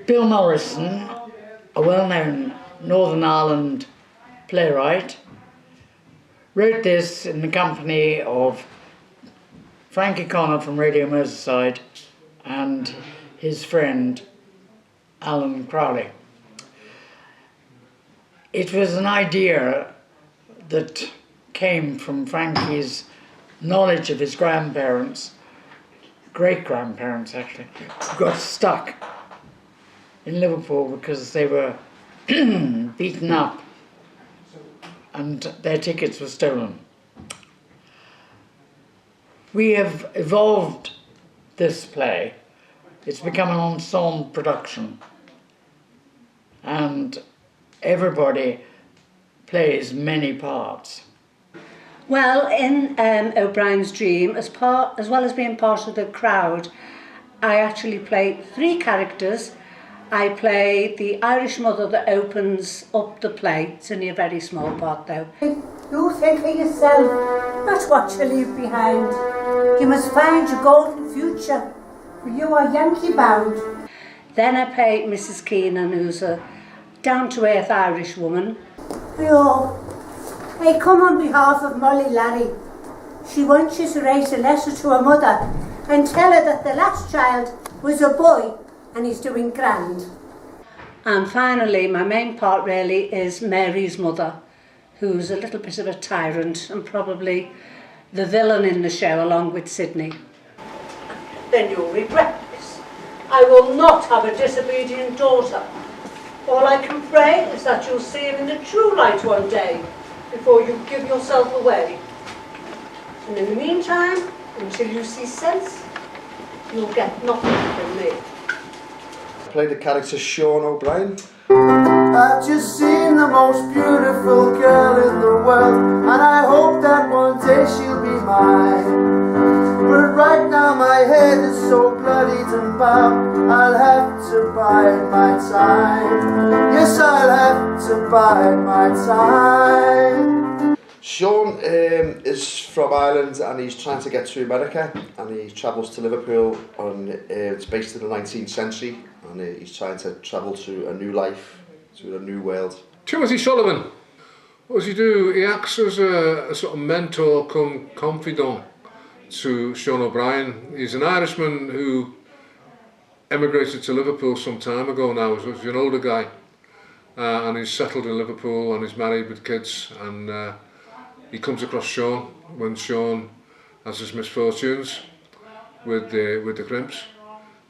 Bill Morrison, a well-known Northern Ireland playwright, wrote this in the company of Frankie Connor from Radio Merseyside and his friend Alan Crowley. It was an idea that came from Frankie's knowledge of his grandparents, great-grandparents actually, who got stuck in Liverpool because they were beaten up and their tickets were stolen. We have evolved this play. It's become an ensemble production and everybody plays many parts. Well, in O'Brien's Dream, as well as being part of the crowd, I actually play 3 characters. I play the Irish mother that opens up the play. It's only a very small part though. You think of yourself, not what you leave behind. You must find your golden future, for you are Yankee bound. Then I play Mrs. Keenan, who's a down-to-earth Irish woman. I come on behalf of Molly Larry. She wants you to write a letter to her mother and tell her that the last child was a boy and he's doing grand. And finally, my main part really is Mary's mother, who's a little bit of a tyrant and probably the villain in the show along with Sydney. Then you'll regret this. I will not have a disobedient daughter. All I can pray is that you'll see him in the true light one day before you give yourself away. And in the meantime, until you see sense, you'll get nothing from me. I played the character Sean O'Brien. I've just seen the most beautiful girl in the world, and I hope that one day she'll be mine. But right now my head is so bloodied and bowed, I'll have to bide my time. Yes, I'll have to bide my time. Sean is from Ireland and he's trying to get to America, and he travels to Liverpool. It's based in the 19th century, and he's trying to travel to a new life, to a new world. Timothy Sullivan, what does he do? He acts as a sort of mentor cum confidant to Sean O'Brien. He's an Irishman who emigrated to Liverpool some time ago now. He's an older guy, and he's settled in Liverpool and he's married with kids, and he comes across Sean when Sean has his misfortunes with the crimps,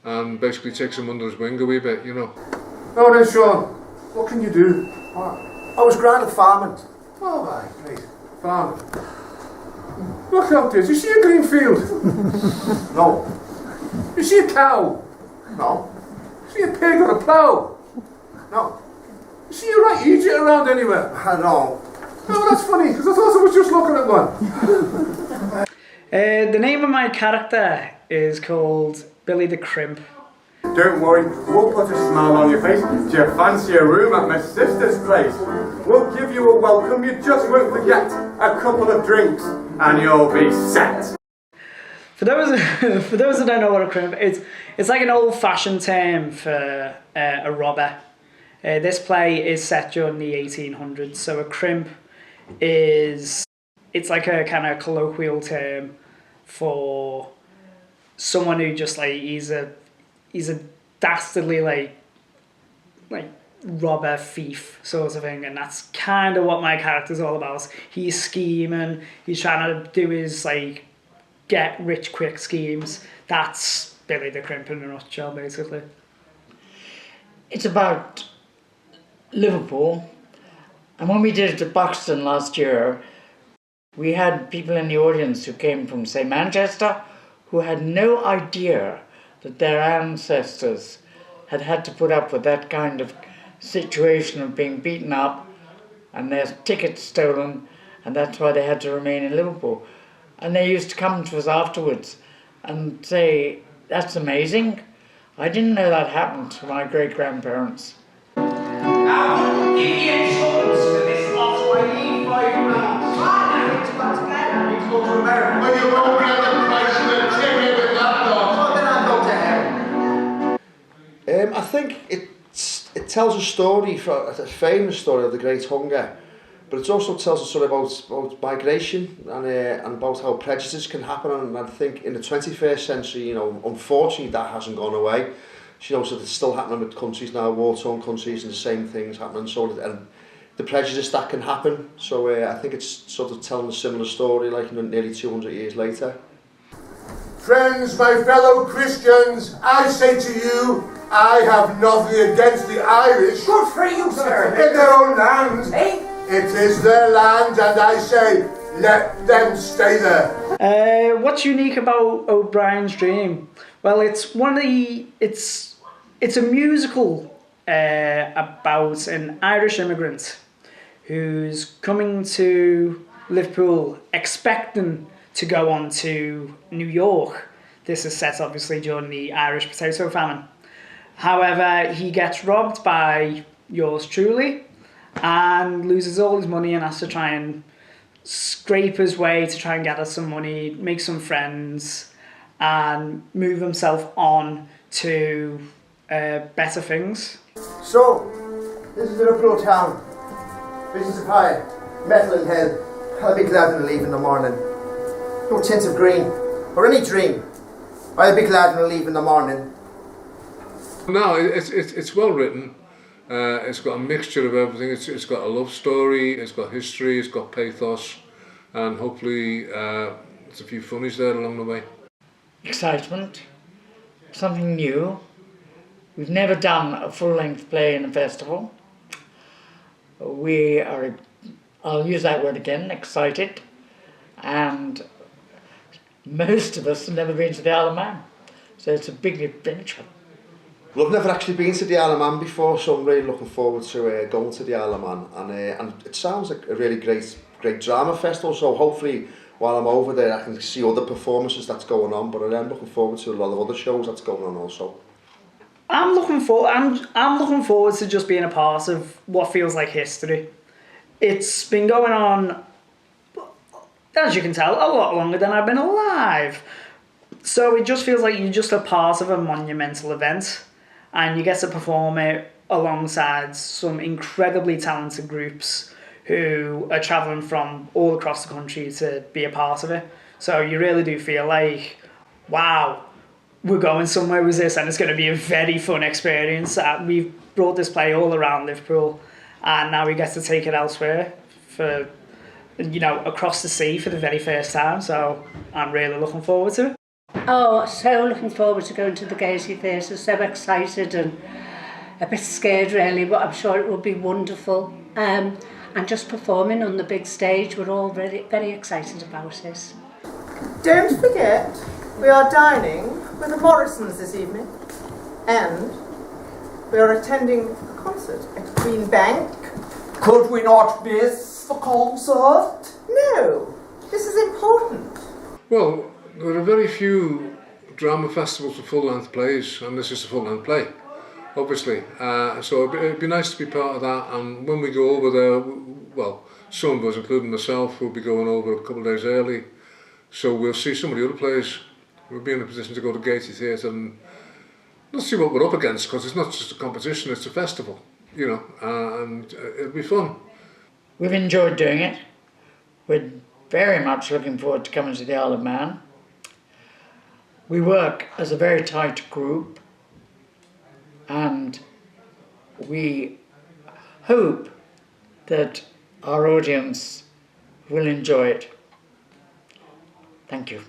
and basically takes him under his wing a wee bit, you know. Oh, then Sean, what can you do? I was grand at farming. Oh, my, great. Farming. Look out there, do you see a green field? No. You see a cow? No. You see a pig or a plough? No. You see a right Egypt around anywhere? No. Oh, that's funny, because I thought I was just looking at one. The name of my character is called Billy the Crimp. Don't worry, we'll put a smile on your face. Do you fancy a room at my sister's place? We'll give you a welcome, you just won't forget. A couple of drinks, and you'll be set. For those that don't know what a crimp is, it's like an old-fashioned term for a robber. This play is set during the 1800s, so a crimp it's like a kind of colloquial term for someone who just like he's a dastardly like robber, thief sort of thing, and that's kind of what my character's all about. He's scheming, he's trying to do his like get rich quick schemes. That's Billy the Crimp in a nutshell, basically. It's about Liverpool, and when we did it at Buxton last year, we had people in the audience who came from, say, Manchester, who had no idea that their ancestors had had to put up with that kind of situation of being beaten up and their tickets stolen, and that's why they had to remain in Liverpool. And they used to come to us afterwards and say, "That's amazing. I didn't know that happened to my great-grandparents." Now, give the insurance for this lot, I need £5. When you won't get the price of the ticket with that dog, then I'll go to hell. I think it tells a story, a famous story of the Great Hunger, but it also tells a story about migration and about how prejudice can happen. And I think in the 21st century, unfortunately that hasn't gone away. So it's still happening with countries now, war-torn countries, and the same things happening. And the prejudice that can happen. So I think it's sort of telling a similar story, like nearly 200 years later. Friends, my fellow Christians, I say to you, I have nothing against the Irish. Good for you, sir. In their own land. Eh? It is their land, and I say, let them stay there. What's unique about O'Brien's Dream? Well, it's a musical about an Irish immigrant who's coming to Liverpool expecting to go on to New York. This is set obviously during the Irish potato famine. However, he gets robbed by yours truly and loses all his money and has to try and scrape his way to try and gather some money, make some friends, and move himself on to better things. So, this is Liverpool town. Business of high, metal in hell. I'll be glad when I leave in the morning. No tint of green, or any dream. I'll be glad when I leave in the morning. No, it's well written. It's got a mixture of everything. It's got a love story, it's got history, it's got pathos, and hopefully there's a few funnies there along the way. Excitement, Something new. We've never done a full-length play in a festival. We are, I'll use that word again, excited, and most of us have never been to the Isle of Man, so it's a big adventure. Well, I've never actually been to the Isle of Man before, so I'm really looking forward to going to the Isle of Man. And it sounds like a really great drama festival, so hopefully while I'm over there I can see other performances that's going on, but I'm looking forward to a lot of other shows that's going on also. I'm looking forward to just being a part of what feels like history. It's been going on, as you can tell, a lot longer than I've been alive. So it just feels like you're just a part of a monumental event, and you get to perform it alongside some incredibly talented groups who are travelling from all across the country to be a part of it. So you really do feel like, wow, we're going somewhere with this and it's going to be a very fun experience. We've brought this play all around Liverpool and now we get to take it elsewhere for, across the sea for the very first time. So I'm really looking forward to it. Oh, so looking forward to going to the Keyhole Theatre. So excited and a bit scared really, but I'm sure it will be wonderful. And just performing on the big stage, we're all very, very excited about it. Don't forget, we are dining with the Morrisons this evening, and we are attending a concert at Green Bank. Could we not miss the concert? No, this is important. Well, there are very few drama festivals with full-length plays, and this is a full-length play, obviously. So it'd be nice to be part of that, and when we go over there, well, some of us, including myself, will be going over a couple of days early, so we'll see some of the other plays. We'll be in a position to go to Keyhole Theatre and let's see what we're up against, because it's not just a competition, it's a festival, and it'll be fun. We've enjoyed doing it. We're very much looking forward to coming to the Isle of Man. We work as a very tight group and we hope that our audience will enjoy it. Thank you.